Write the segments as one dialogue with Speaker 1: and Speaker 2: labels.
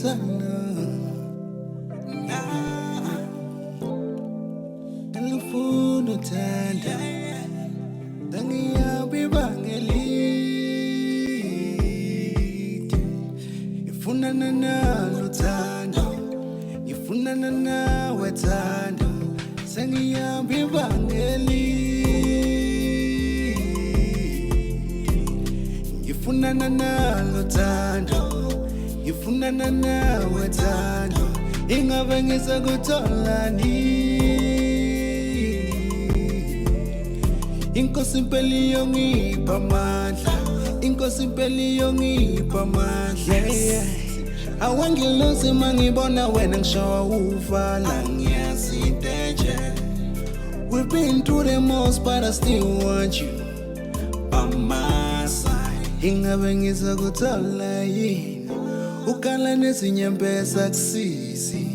Speaker 1: sana Elufuna uthanda Dangiyabe bangelide Ifunana nalo thando Ifunana nawe thando Sengiyabe bangelide Ifunana nalo thando Ifunana nawe thando Ingabe ngisakutholani Inkosi impela iyongipha amandla Inkosi impela iyongipha amandla Awangilosi mangibona wena ngishawa uvala ngiyasiteje We've been through the most but I still want you by my side Ingabe ngisakuthola yini Ukala nezinyembeza kusisi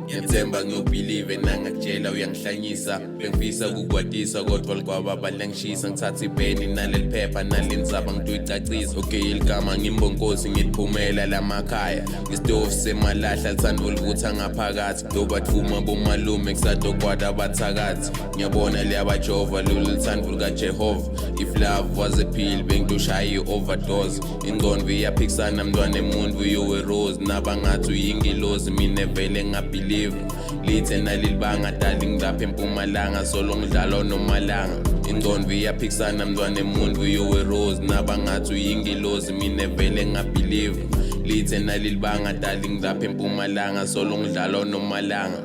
Speaker 2: Ngiyethemba ngiyobelieve nangakutshela uyangihlanyisa bengifisa ukukwatisa kodwa likwaba balangishisa ngithatha ipeni naleli phepha nalendzaba ngitoyicacisa okay iligama ngimbonkosi ngiliphumela lamakhaya isitofu semalahla lithando livutha ngaphakathi ndobathuma bomalume kusadokwada abathakathi ngiyabona liyabajova lolu lithando likaJehova if love was a pill bengitoshaya i-overdose ingqondo iyaphikisana mntwana emuntu yowerose nabangathi uyingilozi mina vele ngabhilive lithe nalilibanga dali ngilapha eMpumalanga solo ngidlala nomalanga ingqondo iyaphikisana mntwana emuntu yowerose nabangathi uyingilozi mina vele ngabhilive lithe nalilibanga dali ngilapha eMpumalanga solo ngidlala nomalanga